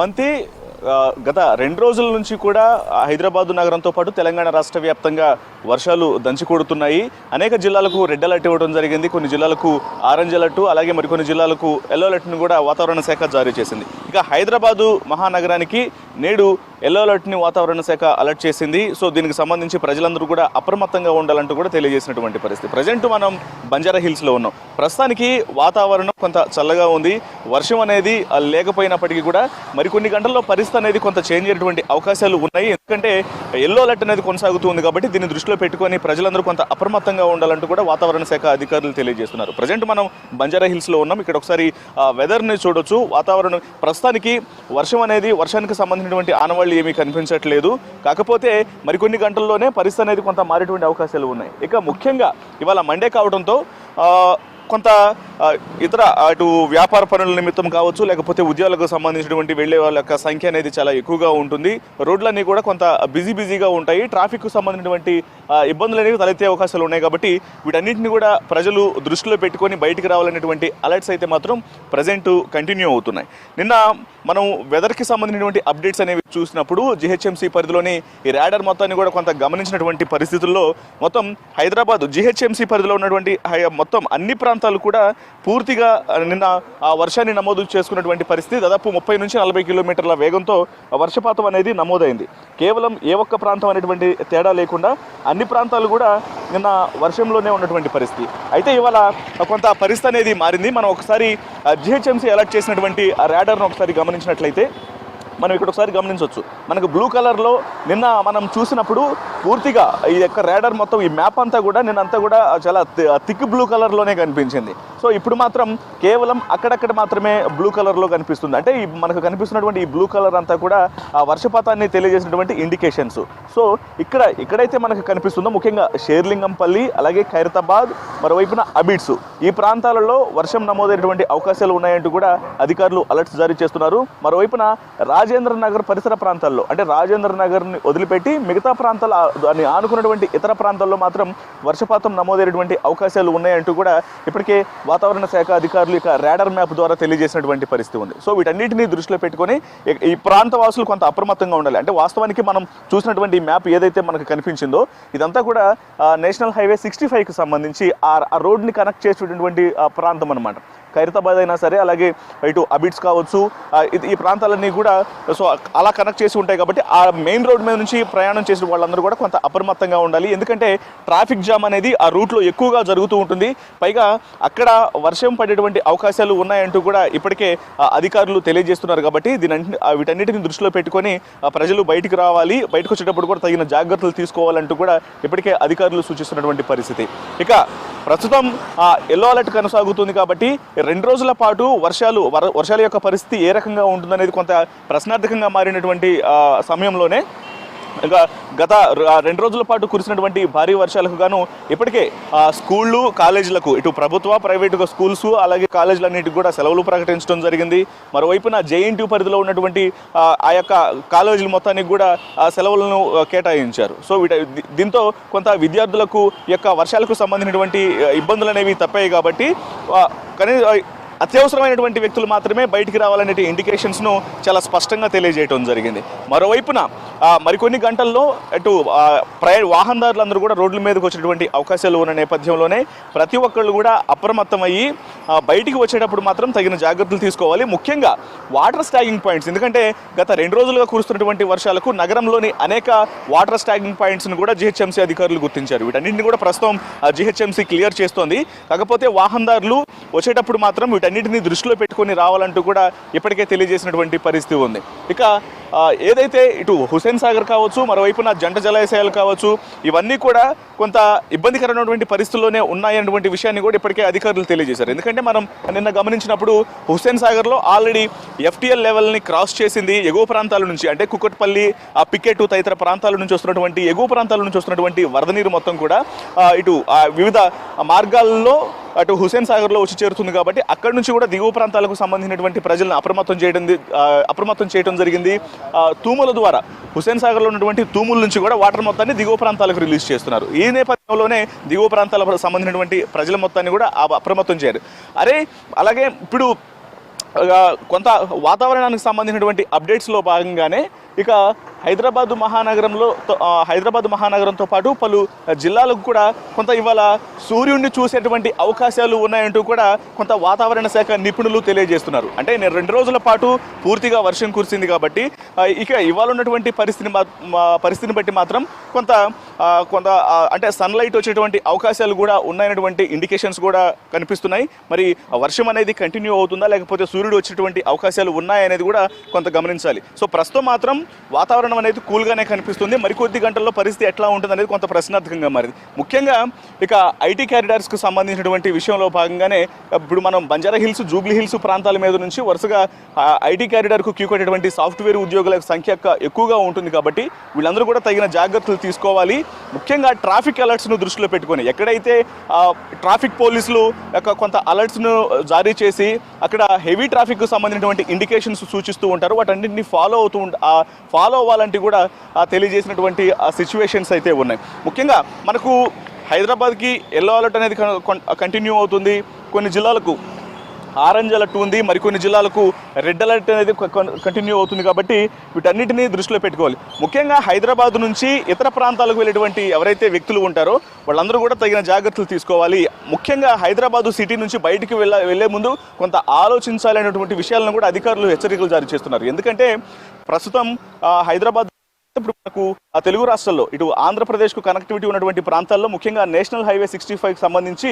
అవంతి గత 2 రోజుల నుంచి కూడా హైదరాబాద్ నగరంతో పాటు తెలంగాణ రాష్ట్ర వ్యాప్తంగా వర్షాలు దంచికొడుతున్నాయి. అనేక జిల్లాలకు రెడ్ అలర్ట్ ఇవ్వడం జరిగింది. కొన్ని జిల్లాలకు ఆరెంజ్ అలర్ట్, అలాగే మరికొన్ని జిల్లాలకు ఎల్లో అలర్ట్ను కూడా వాతావరణ శాఖ జారీ చేసింది. ఇక హైదరాబాదు మహానగరానికి నేడు ఎల్లో అలర్ట్ని వాతావరణ శాఖ అలర్ట్ చేసింది. సో దీనికి సంబంధించి ప్రజలందరూ కూడా అప్రమత్తంగా ఉండాలంటూ కూడా తెలియజేసినటువంటి పరిస్థితి. ప్రజెంట్ మనం బంజారా హిల్స్లో ఉన్నాం. ప్రస్తుతానికి వాతావరణం కొంత చల్లగా ఉంది. వర్షం అనేది లేకపోయినప్పటికీ కూడా మరికొన్ని గంటల్లో పరిస్థితి అనేది కొంత చేంజ్ అయ్యేటువంటి అవకాశాలు ఉన్నాయి. ఎందుకంటే ఎల్లో అలర్ట్ అనేది కొనసాగుతుంది కాబట్టి దీన్ని దృష్టిలో పెట్టుకొని ప్రజలందరూ కొంత అప్రమత్తంగా ఉండాలంటూ కూడా వాతావరణ శాఖ అధికారులు తెలియజేస్తున్నారు. ప్రజెంట్ మనం బంజారా హిల్స్లో ఉన్నాం. ఇక్కడ ఒకసారి వెదర్ని చూడొచ్చు. వాతావరణం ప్రస్తుతానికి వర్షానికి సంబంధించినటువంటి ఆనవాళ్ళు ఏమీ కనిపించట్లేదు. కాకపోతే మరికొన్ని గంటల్లోనే పరిస్థితి అనేది కొంత మారేటువంటి అవకాశాలు ఉన్నాయి. ఇక ముఖ్యంగా ఇవాళ మండే కావడంతో కొంత ఇతర అటు వ్యాపార పనుల నిమిత్తం కావచ్చు, లేకపోతే ఉద్యోగాలకు సంబంధించినటువంటి వెళ్లే వాళ్ళ యొక్క సంఖ్య అనేది చాలా ఎక్కువగా ఉంటుంది. రోడ్లన్నీ కూడా కొంత బిజీగా ఉంటాయి. ట్రాఫిక్కు సంబంధించినటువంటి ఇబ్బందులు అనేవి తలెత్తే అవకాశాలు ఉన్నాయి. కాబట్టి వీటన్నింటినీ కూడా ప్రజలు దృష్టిలో పెట్టుకొని బయటికి రావాలనేటువంటి అలర్ట్స్ అయితే మాత్రం ప్రజెంట్ కంటిన్యూ అవుతున్నాయి. నిన్న మనం వెదర్కి సంబంధించినటువంటి అప్డేట్స్ అనేవి చూసినప్పుడు జిహెచ్ఎంసీ పరిధిలోని ఈ ర్యాడర్ మొత్తాన్ని కూడా కొంత గమనించినటువంటి పరిస్థితుల్లో మొత్తం హైదరాబాద్ జిహెచ్ఎంసీ పరిధిలో ఉన్నటువంటి మొత్తం అన్ని ప్రాంతాలు కూడా పూర్తిగా నిన్న ఆ వర్షాన్ని నమోదు చేసుకున్నటువంటి పరిస్థితి. దాదాపు 30 నుంచి 40 కిలోమీటర్ల వేగంతో వర్షపాతం అనేది నమోదైంది. కేవలం ఏ ఒక్క ప్రాంతం అనేటువంటి తేడా లేకుండా అన్ని ప్రాంతాలు కూడా నిన్న వర్షంలోనే ఉన్నటువంటి పరిస్థితి. అయితే ఇవాళ కొంత పరిస్థితి అనేది మారింది. మనం ఒకసారి జిహెచ్ఎంసీ అలర్ట్ చేసినటువంటి ఆ ర్యాడర్ను ఒకసారి గమనించినట్లయితే మనం ఇక్కడ ఒకసారి గమనించవచ్చు. మనకు బ్లూ కలర్లో నిన్న మనం చూసినప్పుడు పూర్తిగా ఈ యొక్క ర్యాడర్ మొత్తం ఈ మ్యాప్ అంతా కూడా నిన్నంతా కూడా చాలా థిక్ బ్లూ కలర్లోనే కనిపించింది. సో ఇప్పుడు మాత్రం కేవలం అక్కడక్కడ మాత్రమే బ్లూ కలర్లో కనిపిస్తుంది. అంటే మనకు కనిపిస్తున్నటువంటి ఈ బ్లూ కలర్ అంతా కూడా ఆ వర్షపాతాన్ని తెలియజేసినటువంటి ఇండికేషన్స్. సో ఇక్కడైతే మనకు కనిపిస్తుందో ముఖ్యంగా షేర్లింగంపల్లి, అలాగే ఖైరతాబాద్, మరోవైపున అబిడ్స్ ఈ ప్రాంతాలలో వర్షం నమోదైనటువంటి అవకాశాలు ఉన్నాయంటూ కూడా అధికారులు అలర్ట్స్ జారీ చేస్తున్నారు. మరోవైపున రాజేంద్ర నగర్ పరిసర ప్రాంతాల్లో, అంటే రాజేంద్ర నగర్ని వదిలిపెట్టి మిగతా ప్రాంతాలు దాన్ని ఆనుకున్నటువంటి ఇతర ప్రాంతాల్లో మాత్రం వర్షపాతం నమోదైనటువంటి అవకాశాలు ఉన్నాయంటూ కూడా ఇప్పటికే వాతావరణ శాఖ అధికారులు ఇక ర్యాడర్ మ్యాప్ ద్వారా తెలియజేసినటువంటి పరిస్థితి ఉంది. సో వీటన్నిటిని దృష్టిలో పెట్టుకొని ఈ ప్రాంత వాసులు కొంత అప్రమత్తంగా ఉండాలి. అంటే వాస్తవానికి మనం చూసినటువంటి మ్యాప్ ఏదైతే మనకు కనిపించిందో ఇదంతా కూడా నేషనల్ హైవే 65కి సంబంధించి ఆ రోడ్ని కనెక్ట్ చేసేటటువంటి ప్రాంతం అనమాట. ఖైరతాబాద్ అయినా సరే, అలాగే ఇటు అబిడ్స్ కావచ్చు, ఈ ప్రాంతాలన్నీ కూడా సో అలా కనెక్ట్ చేసి ఉంటాయి. కాబట్టి ఆ మెయిన్ రోడ్ మీద నుంచి ప్రయాణం చేసిన వాళ్ళందరూ కూడా కొంత అప్రమత్తంగా ఉండాలి. ఎందుకంటే ట్రాఫిక్ జామ్ అనేది ఆ రూట్లో ఎక్కువగా జరుగుతూ ఉంటుంది. పైగా అక్కడ వర్షం పడేటువంటి అవకాశాలు ఉన్నాయంటూ కూడా ఇప్పటికే అధికారులు తెలియజేస్తున్నారు. కాబట్టి వీటన్నిటిని దృష్టిలో పెట్టుకొని ప్రజలు బయటికి రావాలి, బయటకు వచ్చేటప్పుడు కూడా తగిన జాగ్రత్తలు తీసుకోవాలంటూ కూడా ఇప్పటికే అధికారులు సూచిస్తున్నటువంటి పరిస్థితి. ఇక ప్రస్తుతం ఎల్లో అలర్ట్ కొనసాగుతుంది. కాబట్టి 2 రోజుల పాటు వర్షాల యొక్క పరిస్థితి ఏ రకంగా ఉంటుందనేది కొంత ప్రశ్నార్థకంగా మారినటువంటి సమయంలోనే గత 2 రోజుల పాటు కురిసినటువంటి భారీ వర్షాలకు గాను ఇప్పటికే స్కూళ్ళు, కాలేజీలకు ఇటు ప్రభుత్వ, ప్రైవేటుగా స్కూల్స్, అలాగే కాలేజీలన్నిటికి కూడా సెలవులు ప్రకటించడం జరిగింది. మరోవైపున జేఎన్టీయూ పరిధిలో ఉన్నటువంటి ఆ యొక్క కాలేజీల మొత్తానికి కూడా సెలవులను కేటాయించారు. సో దీంతో కొంత విద్యార్థులకు యొక్క వర్షాలకు సంబంధించినటువంటి ఇబ్బందులు అనేవి తప్పాయి. కాబట్టి అత్యవసరమైనటువంటి వ్యక్తులు మాత్రమే బయటికి రావాలనే ఇండికేషన్స్ను చాలా స్పష్టంగా తెలియజేయడం జరిగింది. మరోవైపున మరికొన్ని గంటల్లో అటు వాహనదారులందరూ కూడా రోడ్ల మీదకి వచ్చేటువంటి అవకాశాలు ఉన్న నేపథ్యంలోనే ప్రతి ఒక్కళ్ళు కూడా అప్రమత్తమయ్యి బయటికి వచ్చేటప్పుడు మాత్రం తగిన జాగ్రత్తలు తీసుకోవాలి. ముఖ్యంగా వాటర్ స్టాగింగ్ పాయింట్స్, ఎందుకంటే గత 2 రోజులుగా కురుస్తున్నటువంటి వర్షాలకు నగరంలోని అనేక వాటర్ స్టాగింగ్ పాయింట్స్ను కూడా జిహెచ్ఎంసీ అధికారులు గుర్తించారు. వీటన్నింటిని కూడా ప్రస్తుతం జిహెచ్ఎంసీ క్లియర్ చేస్తోంది. కాకపోతే వాహనదారులు వచ్చేటప్పుడు మాత్రం వీటన్నిటిని దృష్టిలో పెట్టుకొని రావాలంటూ కూడా ఇప్పటికే తెలియజేసినటువంటి పరిస్థితి ఉంది. ఇక ఏదైతే ఇటు హుస్సేన్ సాగర్ కావచ్చు, మరోవైపున జంట జలాశయాలు కావచ్చు, ఇవన్నీ కూడా కొంత ఇబ్బందికరమైనటువంటి పరిస్థితుల్లోనే ఉన్నాయన్నటువంటి విషయాన్ని కూడా ఇప్పటికే అధికారులు తెలియజేశారు. ఎందుకంటే మనం నిన్న గమనించినప్పుడు హుస్సేన్ సాగర్లో ఆల్రెడీ FTL లెవెల్ని క్రాస్ చేసింది. ఎగువ ప్రాంతాల నుంచి, అంటే కుక్కట్పల్లి, పికెట్ తదితర ప్రాంతాల నుంచి వస్తున్నటువంటి ఎగువ ప్రాంతాల నుంచి వస్తున్నటువంటి వరద నీరు మొత్తం కూడా ఇటు వివిధ మార్గాల్లో అటు హుస్సేన్ సాగర్లో వచ్చి చేరుతుంది. కాబట్టి అక్కడి నుంచి కూడా దిగువ ప్రాంతాలకు సంబంధించినటువంటి ప్రజలను అప్రమత్తం చేయడం జరిగింది. తూముల ద్వారా హుస్సేన్ సాగర్లో ఉన్నటువంటి తూముల నుంచి కూడా వాటర్ మొత్తాన్ని దిగువ ప్రాంతాలకు రిలీజ్ చేస్తున్నారు. ఈ నేపథ్యంలోనే దిగువ ప్రాంతాలకు సంబంధించినటువంటి ప్రజల మొత్తాన్ని కూడా అప్రమత్తం చేయరు. అలాగే ఇప్పుడు కొంత వాతావరణానికి సంబంధించినటువంటి అప్డేట్స్లో భాగంగానే ఇక హైదరాబాద్ మహానగరంతో పాటు పలు జిల్లాలకు కూడా కొంత ఇవాళ సూర్యుడిని చూసేటువంటి అవకాశాలు ఉన్నాయంటూ కూడా కొంత వాతావరణ శాఖ నిపుణులు తెలియజేస్తున్నారు. అంటే నేను 2 రోజుల పాటు పూర్తిగా వర్షం కురిసింది కాబట్టి ఇక ఇవాళ ఉన్నటువంటి పరిస్థితిని బట్టి మాత్రం కొంత అంటే సన్లైట్ వచ్చేటువంటి అవకాశాలు కూడా ఉన్నాయనేటువంటి ఇండికేషన్స్ కూడా కనిపిస్తున్నాయి. మరి వర్షం అనేది కంటిన్యూ అవుతుందా లేకపోతే సూర్యుడు వచ్చేటువంటి అవకాశాలు ఉన్నాయనేది కూడా కొంత గమనించాలి. సో ప్రస్తుతం మాత్రం వాతావరణం అనేది కూల్గానే కనిపిస్తుంది. మరికొద్ది గంటల్లో పరిస్థితి ఎట్లా ఉంటుంది అనేది కొంత ప్రశ్నార్థకంగా మారింది. ముఖ్యంగా ఇక ఐటీ క్యారిడార్స్కు సంబంధించినటువంటి విషయంలో భాగంగానే ఇప్పుడు మనం బంజారా హిల్స్, జూబ్లీ హిల్స్ ప్రాంతాల మీద నుంచి వరుసగా ఐటీ క్యారిడార్కు క్యూ కట్టేటువంటి సాఫ్ట్వేర్ ఉద్యోగుల సంఖ్య ఎక్కువగా ఉంటుంది కాబట్టి వీళ్ళందరూ కూడా తగిన జాగ్రత్తలు తీసుకోవాలి. ముఖ్యంగా ట్రాఫిక్ అలర్ట్స్ను దృష్టిలో పెట్టుకొని ఎక్కడైతే ట్రాఫిక్ పోలీసులు కొంత అలర్ట్స్ను జారీ చేసి అక్కడ హెవీ ట్రాఫిక్కు సంబంధించినటువంటి ఇండికేషన్స్ సూచిస్తూ ఉంటారు, వాటన్నింటినీ ఫాలో అవ్వాలంటే కూడా తెలియజేసినటువంటి సిచ్యువేషన్స్ అయితే ఉన్నాయి. ముఖ్యంగా మనకు హైదరాబాద్కి ఎల్లో అలర్ట్ అనేది కంటిన్యూ అవుతుంది. కొన్ని జిల్లాలకు ఆరెంజ్ అలర్ట్ ఉంది, మరికొన్ని జిల్లాలకు రెడ్ అలర్ట్ అనేది కంటిన్యూ అవుతుంది. కాబట్టి వీటన్నిటినీ దృష్టిలో పెట్టుకోవాలి. ముఖ్యంగా హైదరాబాద్ నుంచి ఇతర ప్రాంతాలకు వెళ్ళేటువంటి ఎవరైతే వ్యక్తులు ఉంటారో వాళ్ళందరూ కూడా తగిన జాగ్రత్తలు తీసుకోవాలి. ముఖ్యంగా హైదరాబాదు సిటీ నుంచి బయటికి వెళ్లే ముందు కొంత ఆలోచించాలనేటువంటి విషయాలను కూడా అధికారులు హెచ్చరికలు జారీ చేస్తున్నారు. ఎందుకంటే ప్రస్తుతం హైదరాబాద్ ఇప్పుడు మనకు తెలుగు రాష్ట్రాల్లో ఇటు ఆంధ్రప్రదేశ్కు కనెక్టివిటీ ఉన్నటువంటి ప్రాంతాల్లో ముఖ్యంగా నేషనల్ హైవే 65కి సంబంధించి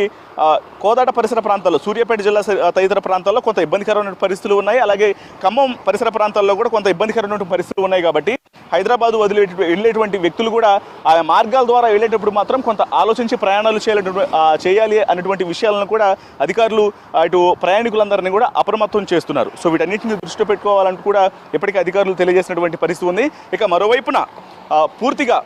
కోదాడ పరిసర ప్రాంతాల్లో, సూర్యాపేట జిల్లా తదితర ప్రాంతాల్లో కొంత ఇబ్బందికరమైన పరిస్థితులు ఉన్నాయి. అలాగే ఖమ్మం పరిసర ప్రాంతాల్లో కూడా కొంత ఇబ్బందికరమైన పరిస్థితులు ఉన్నాయి. కాబట్టి హైదరాబాద్ వెళ్ళేటువంటి వ్యక్తులు కూడా ఆ మార్గాల ద్వారా వెళ్ళేటప్పుడు మాత్రం కొంత ఆలోచించి ప్రయాణాలు చేయాలి అనేటువంటి విషయాలను కూడా అధికారులు ఇటు ప్రయాణికులందరినీ కూడా అప్రమత్తం చేస్తున్నారు. సో వీటన్నిటిని దృష్టిలో పెట్టుకోవాలంటూ కూడా ఇప్పటికే అధికారులు తెలియజేసినటువంటి పరిస్థితి ఉంది. ఇక మరోవైపున పూర్తిగా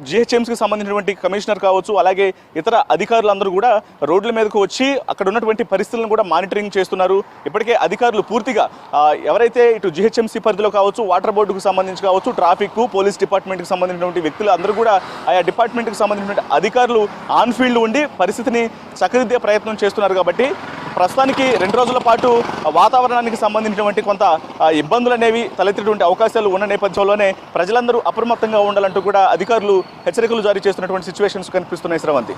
జిహెచ్ఎంసీకి సంబంధించినటువంటి కమిషనర్ కావచ్చు, అలాగే ఇతర అధికారులందరూ కూడా రోడ్ల మీదకు వచ్చి అక్కడ ఉన్నటువంటి పరిస్థితులను కూడా మానిటరింగ్ చేస్తున్నారు. ఇప్పటికే అధికారులు పూర్తిగా ఎవరైతే ఇటు జిహెచ్ఎంసీ పరిధిలో కావచ్చు, వాటర్ బోర్డుకు సంబంధించి కావచ్చు, ట్రాఫిక్, పోలీస్ డిపార్ట్మెంట్కి సంబంధించినటువంటి వ్యక్తులు అందరూ కూడా ఆయా డిపార్ట్మెంట్కి సంబంధించినటువంటి అధికారులు ఆన్ ఫీల్డ్ ఉండి పరిస్థితిని చక్కదిద్దే ప్రయత్నం చేస్తున్నారు. కాబట్టి ప్రస్తుతానికి 2 రోజుల పాటు వాతావరణానికి సంబంధించినటువంటి కొంత ఇబ్బందులు అనేవి తలెత్తేటువంటి అవకాశాలు ఉన్న నేపథ్యంలోనే ప్రజలందరూ అప్రమత్తంగా ఉండాలంటూ కూడా అధికారులు హెచ్చరికలు జారీ చేస్తున్నటువంటి సిచ్యువేషన్స్ కనిపిస్తున్నాయి. శ్రవంతి.